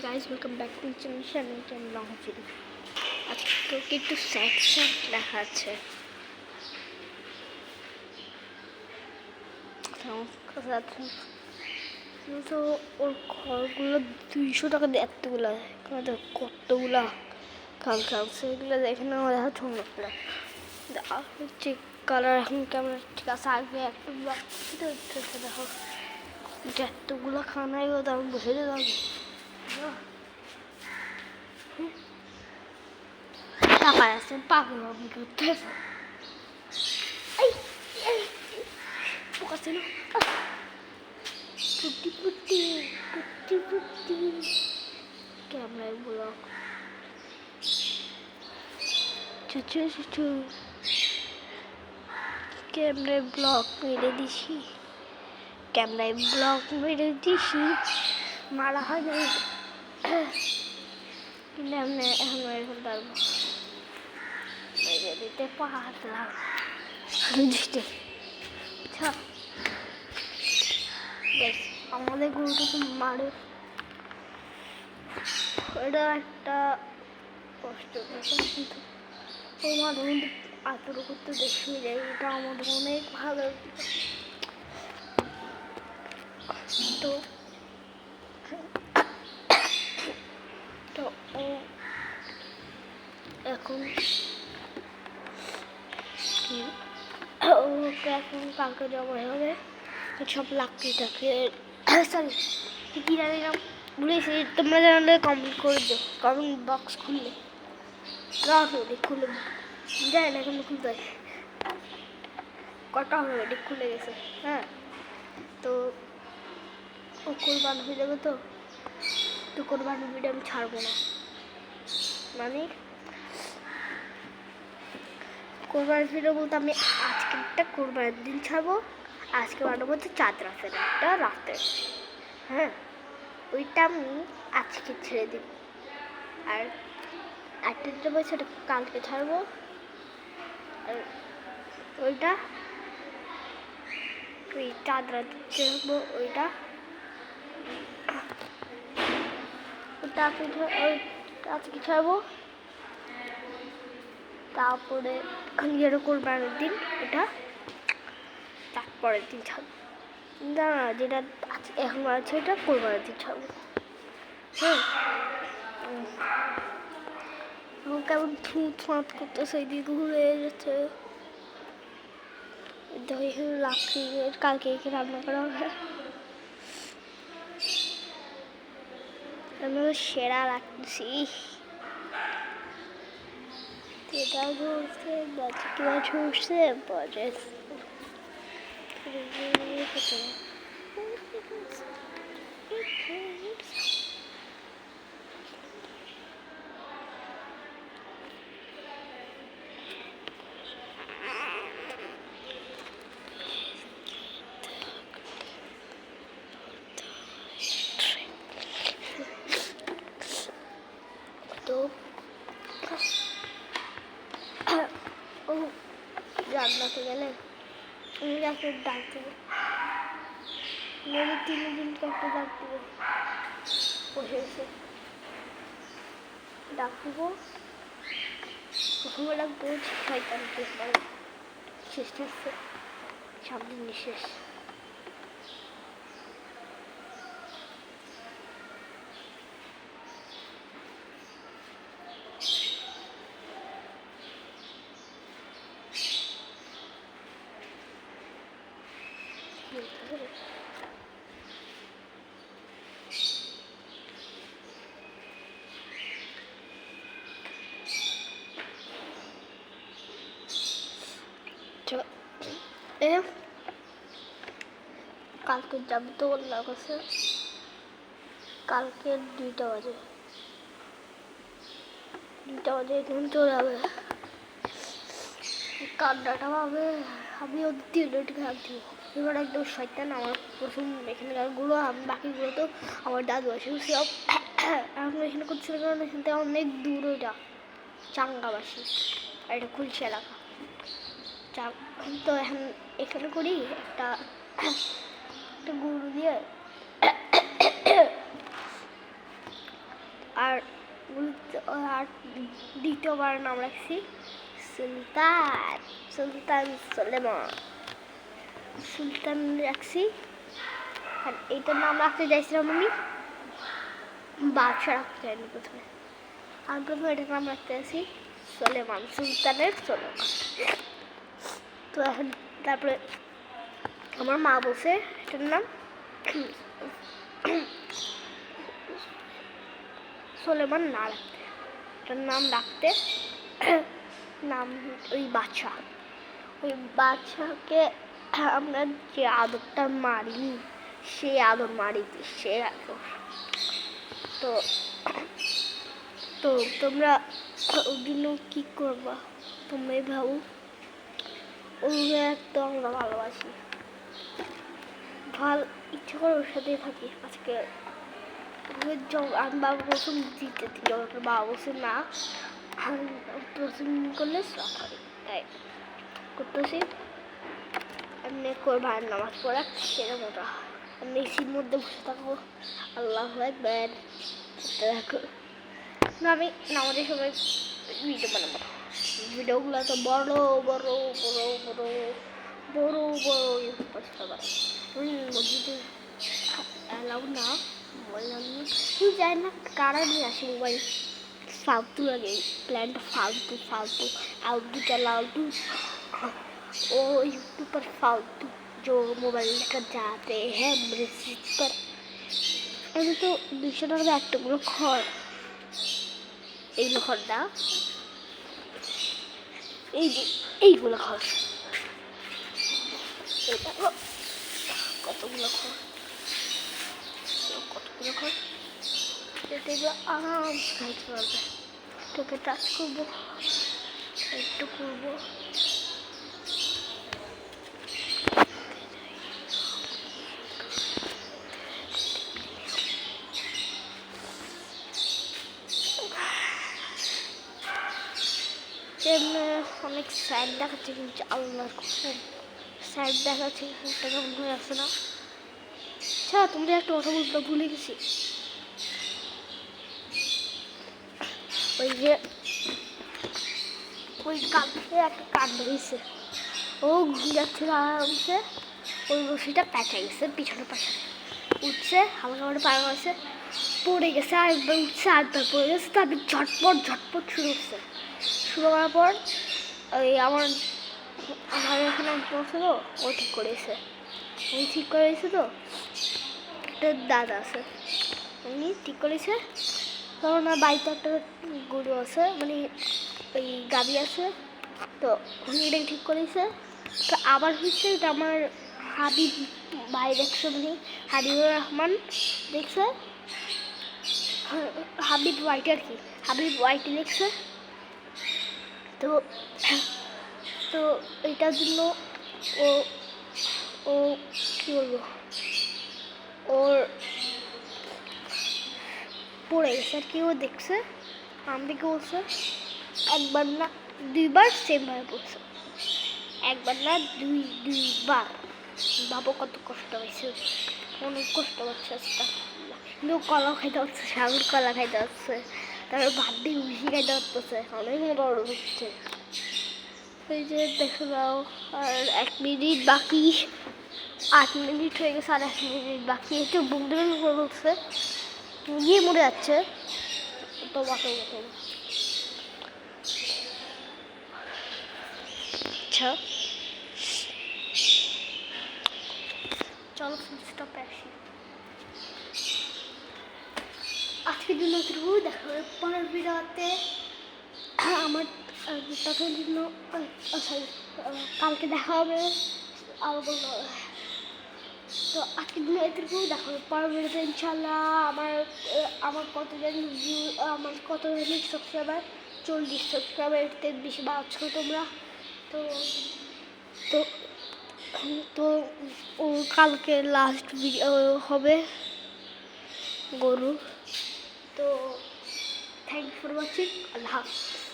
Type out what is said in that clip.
Guys, welcome back to my channel long video. আজকে একটু sad লেখা আছে। তো ওর ঘরগুলো 200 টাকা দিয়ে এতগুলো কতগুলা খাল সেগুলো দেখে না দেখা ঠোঁট হচ্ছে কালার এখন কেমন ঠিক আছে। আগে একটু দেখো এতগুলো খানাই হতো আমি বসে যাবো টাকা আছে পাগল আমি করতে পোকা ছিল পুটি পুটি পুটি পুটি ক্যামেরায় ব্লগ ক্যামেরায় ব্লগ মেরে দিছি মারা হয় না কিন্তু আমি এখন মেরে ফেলতে পারবো দিতে পারলাম আমাদের গরুটা তো মারে এটা একটা কষ্ট কিন্তু ও মাঝে মধ্যে আতর করতে দেখে যায় এটা আমাদের অনেক ভালো তো তো ও এখন ওকে এখন কালকে জমা হবে সব লাকড়ি টাকে সরি কি জানিলাম বলেছি তোমরা জানালে কমেন্ট করে দিও কমেন্ট বক্স খুললে খুলে যায় না এখন খুলতে কটা হবে খুলে গেছে। হ্যাঁ তো ও কোরবান হয়ে যাবে তো কোরবানির ভিডিও আমি ছাড়বো না মানে কোরবানির ভিডিও বলতে আমি আজকেরটা কোরবানির দিন ছাড়বো। আজকে বানাবো হচ্ছে চাঁদ রাতের একটা রাতে। হ্যাঁ ওইটা আমি আজকে ছেড়ে দিব আর একটা বলছে ওটা কালকে ছাড়বো আর ওইটা ওই চাঁদ রাতে ছাড়বো ওইটা আজকে ছাড়বো। তারপরে যেটা কোরবানির দিন ওটা তারপরের দিন ছাড়বো না যেটা এখন আছে ওটা কোরবানির দিন ছাড়বো। হ্যাঁ কেমন ফাঁত করতেছে এদিকে ঘুরে যাচ্ছে এখানে লাকড়ি কালকে এখানে রান্না করা হবে। আমি সেরা রাখতেছি এটা ঘুরছে বাচ্চা ছুটছে পরে তো ও রান্নাতে গেলে আমি যাকে ডাক দেবো মেরে 3 দিনকে একটা ডাক দেবো বসে এসে ডাক দেবো প্রথমে ডাকবো শয়তান শেষ আসছে সামনে নিঃশেষ কালকে যাবো তো বললাম কাছে কালকে 2টা বাজে এখানে চলে যাবে কান্নাটা পাবে আমি ওদের 3টা হাত দিব এবার একদম শয়তান আমার প্রথম এখানকার গুলো আমি বাকিগুলো তো আমার দাদু আসে সব এখন এখানে করছিল কারণ এখান থেকে অনেক দূর ওইটা চাঙ্গাবাসী আর এটা খুলছে এলাকা তো এখন এখানে করি একটা গরু দিয়ে আর আর দ্বিতীয়বার নাম রাখছি সুলতান, সুলতান সুলেমান, সুলতান রাখছি। আর এইটার নাম রাখতে চাইছিলাম আমি বাদশা রাখতে চাইনি প্রথমে, আমি প্রথমে এটার নাম রাখতে চাইছি সুলেমান, সুলতানের সুলেমান। তো এখন তারপরে আমার মা বলছে এটার নাম সুলেমান না রাখতে, এটার নাম রাখতে নাম ওই বাদশা, ওই বাদশাকে আমরা যে আদরটা মারি সে আদর মারি, সে আদর। তো তো তোমরা ওই জন্য কী করবা তোমরাই ভাবো, ওগুলো একদম আমরা ভালোবাসি, ভাল ইচ্ছে করে ওর সাথেই থাকি। আজকে আমি বাবা প্রথম দিতে দিই, বাবা বলছে না প্রথম করলে সরি, তাই করতেছি। এমনি করে ভাইয়ের নামাজ পড়া সেরকম ওটা এমনি এসির মধ্যে বসে থাকবো, আল্লাহ একবার দেখো না। আমি নামাজের সময় ভিডিও বানাবো, ভিডিওগুলো তো বড় বড় বড় বড় বড় বড় মসজিদে অ্যালাউ না, বললাম তুই যাই না কারা নিয়ে আসে মোবাইল, ফালতু লাগে প্ল্যানটা, ফালতু ফালতু আলতু চালালতু ओ यूट्यूब पर फालतू जो मोबाइल लेकर जाते हैं मैसेज पर। আমি তো 200 টাকা একটাগুলো খড়, এইগুলো খড়টা এই যে এইগুলো খড়, কতগুলো খড় কতগুলো খড়, এটা এগুলো আরাম খাইতে পারবে। তোকে টাচ করবো, একটু করবো, অনেক স্যাড দেখাচ্ছে কিন্তু আল্লাহর খুব স্যাড দেখাচ্ছে, মুখটা কেমন হয়ে আসে না। আচ্ছা তোমরা একটা কথা বলতে ভুলে গেছি, ওই যে ওই কালকে একটা কাণ্ড হয়েছে, ও ঘুরে যাচ্ছিল আরামসে, ওই রশিটা প্যাঁচা গেছে পিছনের পাশে, উঠছে হালকা করে পার হয়েছে, পড়ে গেছে, আরেকবার উঠছে আরেকবার পড়ে গেছে, তারপর ঝটপট ঝটপট শুরু হচ্ছে। শুরু করার পর ওই আমার এখানে পৌঁছল, ও ঠিক করেছে, উনি ঠিক করেছে। তো একটা দাদা আছে, উনি ঠিক করেছে, তখন আমার বাড়িতে একটা গরু আছে, মানে ওই গাভী আছে, তো উনি এটাকে ঠিক করেছে। তো আবার হচ্ছে এটা আমার হাবিব ভাই দেখছে, মানে হাবিবুর রহমান দেখছে, হাবিব ওয়াইটি আর কি, হাবিব ওয়াইটি দেখছে। তো তো এটার জন্য ও ও কী বলবো, ওর পড়ে গেছে আর কি, ও দেখছে আমাদেরকে বলছে একবার না দুইবার সেমভাবে পড়ছে, একবার না দুইবার। বাবা কত কষ্ট হয়েছে, অনেক কষ্ট হচ্ছে আজকে, কিন্তু কলা খাইতে হচ্ছে, সাগর কলা খাইতে হচ্ছে, তারপর ভাত দিয়ে মিশি খাইতে হচ্ছে, অনেক বড় হচ্ছে। এই যে দেখে দাও, আর 1 মিনিট বাকি, 8 মিনিট হয়ে গেছে, আর 1 মিনিট বাকি। একটু বুকডাউন করে বলছে গিয়ে মরে যাচ্ছে, তো বাকি মতো। আচ্ছা চলো স্টপে আসি, আজকের জন্য এতটুকু, দেখা হবে পরের ভিডিওতে। আমার তখন জন্য কালকে দেখা হবে আরও বলতে হবে। তো আজকের দিনে এতটুকু, দেখা হবে পরের ভিডিওতে ইনশাল্লাহ। আমার কতজন ভিউ, আমার কতজন সাবস্ক্রাইবার, 40 সাবস্ক্রাইবার, এর বেশি বাড়ছো তোমরা। তো তো তো ও কালকে লাস্ট ভিডিও হবে গরু। তো থ্যাংক ফর ওয়াচিং, আল্লাহ হাফেজ।